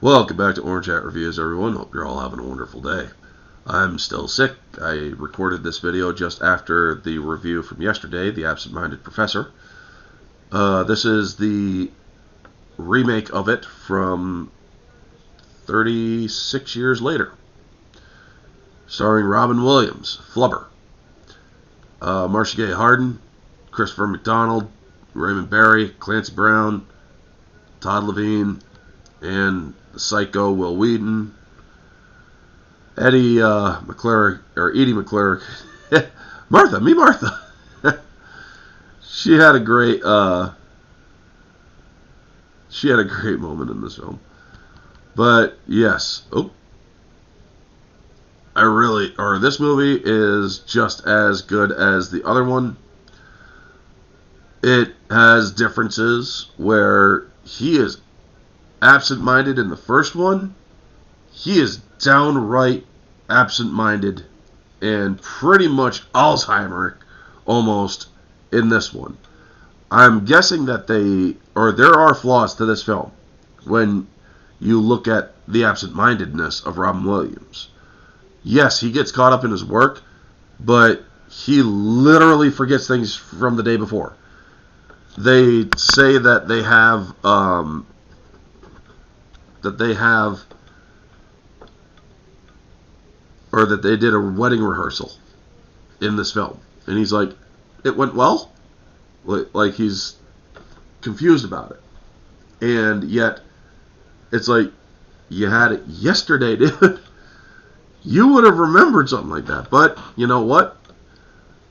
Welcome back to Orange Hat Reviews, everyone. Hope you're all having a wonderful day. I'm still sick. I recorded this video just after the review from yesterday, The Absent-Minded Professor. This is the remake of it from 36 years later, starring Robin Williams, Flubber, Marcia Gay Harden, Christopher McDonald, Raymond Barry, Clancy Brown, Todd Levine, and the Psycho Will Wheaton, Edie McClurg, or Edie McClurg, Martha. She had a great moment in this film. But yes, this movie is just as good as the other one. It has differences where he is absent-minded in the first one. He is downright absent-minded and pretty much Alzheimer almost in this one. I'm guessing that there are flaws to this film when you look at the absent-mindedness of Robin Williams. Yes, he gets caught up in his work, but he literally forgets things from the day before. They say that they have or that they did a wedding rehearsal in this film, and he's like, it went well? Like he's confused about it. And yet it's like, you had it yesterday, dude. You would have remembered something like that. But you know what?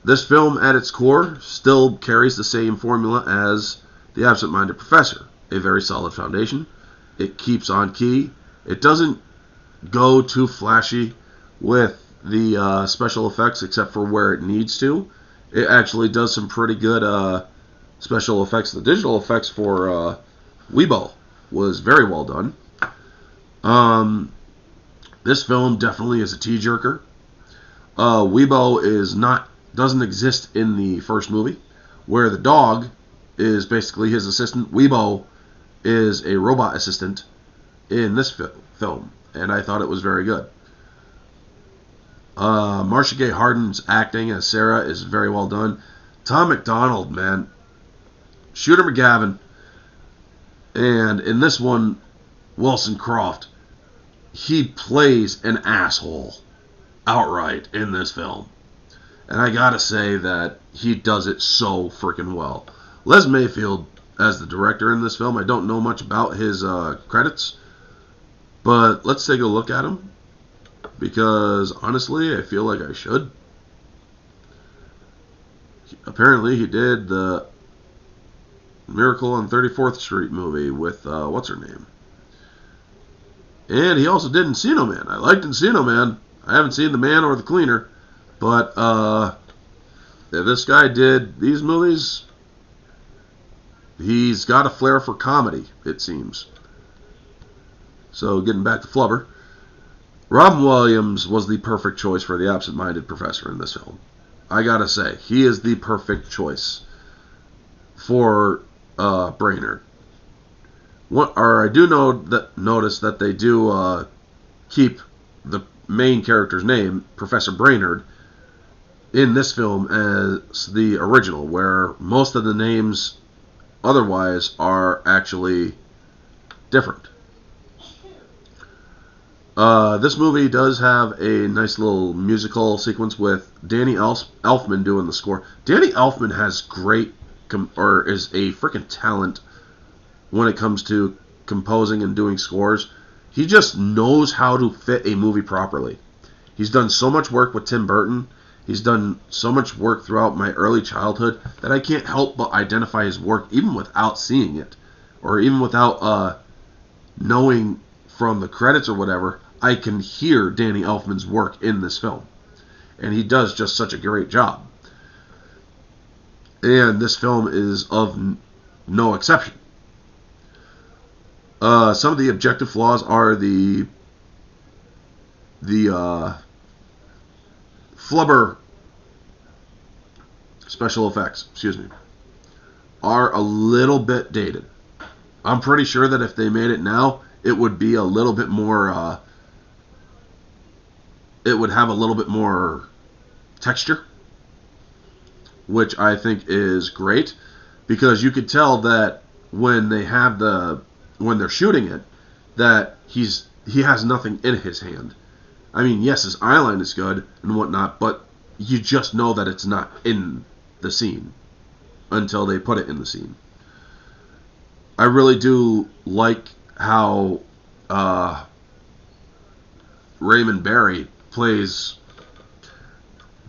This film at its core still carries the same formula as The Absent-Minded Professor. A very solid foundation. It keeps on key. It doesn't go too flashy with the special effects except for where it needs to. It actually does some pretty good special effects. The digital effects for Weibo was very well done. This film definitely is a tearjerker. Weibo doesn't exist in the first movie, where the dog is basically his assistant. Weibo is a robot assistant in this film, and I thought it was very good. Marcia Gay Harden's acting as Sarah is very well done. Tom McDonald, man, Shooter McGavin, and in this one, Wilson Croft, he plays an asshole outright in this film. And I gotta say that he does it so freaking well. Les Mayfield as the director in this film, I don't know much about his credits, but let's take a look at him, because honestly I feel like I should. Apparently he did the Miracle on 34th Street movie with what's her name, and he also did Encino Man. I liked Encino Man. I haven't seen The Man or The Cleaner, but if this guy did these movies, he's got a flair for comedy, it seems. So getting back to Flubber, Robin Williams was the perfect choice for the absent-minded professor in this film. I gotta say, he is the perfect choice for Brainerd. I do notice that they do keep the main character's name, Professor Brainerd, in this film as the original, where most of the names otherwise are actually different. This movie does have a nice little musical sequence with Danny Elfman doing the score. Danny Elfman has is a freaking talent when it comes to composing and doing scores. He just knows how to fit a movie properly. He's done so much work with Tim Burton. He's done so much work throughout my early childhood that I can't help but identify his work even without seeing it, or even without knowing from the credits or whatever. I can hear Danny Elfman's work in this film, and he does just such a great job. And this film is of no exception. Some of the objective flaws are the Flubber special effects, are a little bit dated. I'm pretty sure that if they made it now, it would be a little bit more, it would have a little bit more texture, which I think is great, because you could tell that when they're shooting it, that he has nothing in his hand. I mean, yes, his eyeline is good and whatnot, but you just know that it's not in the scene until they put it in the scene. I really do like how Raymond Barry plays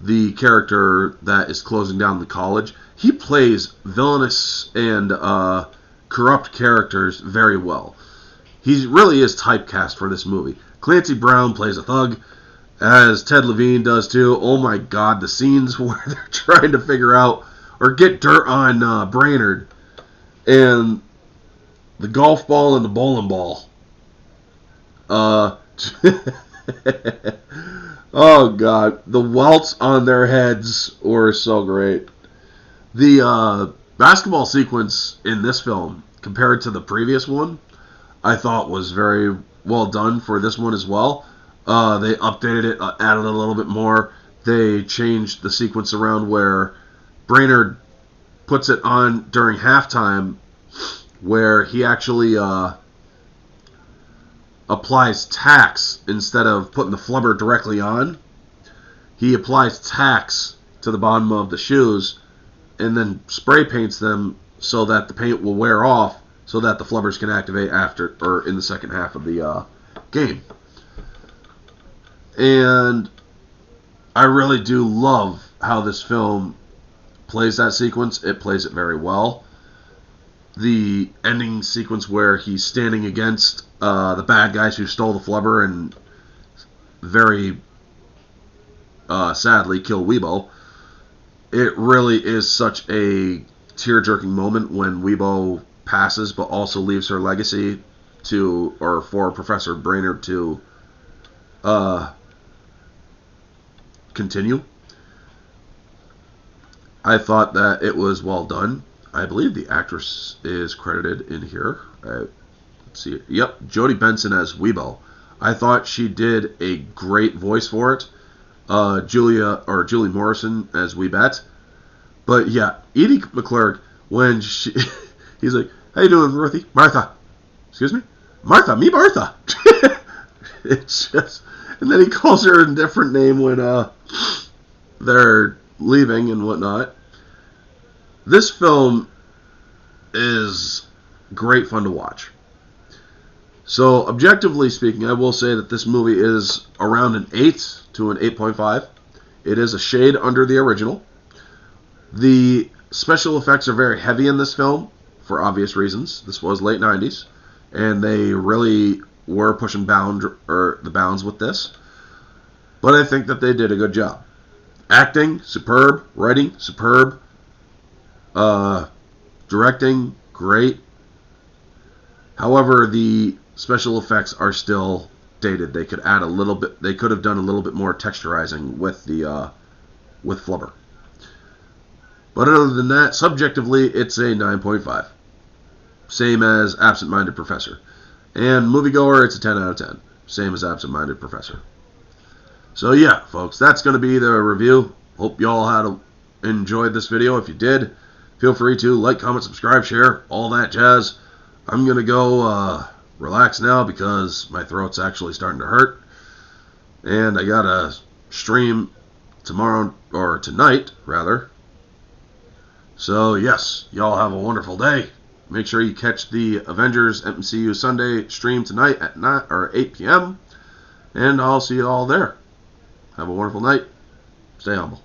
the character that is closing down the college. He plays villainous and corrupt characters very well. He really is typecast for this movie. Clancy Brown plays a thug, as Ted Levine does too. Oh my god, the scenes where they're trying to figure out or get dirt on Brainerd, and the golf ball and the bowling ball. Oh god, the welts on their heads were so great. The basketball sequence in this film, compared to the previous one, I thought was very well done for this one as well. They updated it, added a little bit more. They changed the sequence around where Brainerd puts it on during halftime, where he actually applies tacks instead of putting the flubber directly on. He applies tacks to the bottom of the shoes and then spray paints them so that the paint will wear off, so that the flubbers can activate after or in the second half of the game. And I really do love how this film plays that sequence. It plays it very well. The ending sequence where he's standing against the bad guys who stole the flubber and very sadly kill Weebo. It really is such a tear-jerking moment when Weebo passes, but also leaves her legacy for Professor Brainerd to continue. I thought that it was well done. I believe the actress is credited in here. Let's see. Yep, Jodie Benson as Weebo. I thought she did a great voice for it. Julie Morrison as Weebette. But yeah, Edie McClurg, when he's like, "How you doing, Ruthie?" "Martha." "Excuse me?" "Martha, me Martha." It's just, and then he calls her a different name when they're leaving and whatnot. This film is great fun to watch. So, objectively speaking, I will say that this movie is around an 8 to an 8.5. It is a shade under the original. The special effects are very heavy in this film, for obvious reasons. This was late 90s, and they really were pushing the bounds with this. But I think that they did a good job. Acting, superb. Writing, superb. Directing, great. However, the special effects are still dated. They could add a little bit. They could have done a little bit more texturizing with Flubber. But other than that, subjectively, it's a 9.5. Same as Absent Minded Professor. And Moviegoer, it's a 10 out of 10. Same as Absent Minded Professor. So yeah, folks, that's going to be the review. Hope y'all enjoyed this video. If you did, feel free to like, comment, subscribe, share, all that jazz. I'm going to go relax now because my throat's actually starting to hurt. And I got to stream tomorrow, or tonight, rather. So, yes, y'all have a wonderful day. Make sure you catch the Avengers MCU Sunday stream tonight at 8 p.m. And I'll see you all there. Have a wonderful night. Stay humble.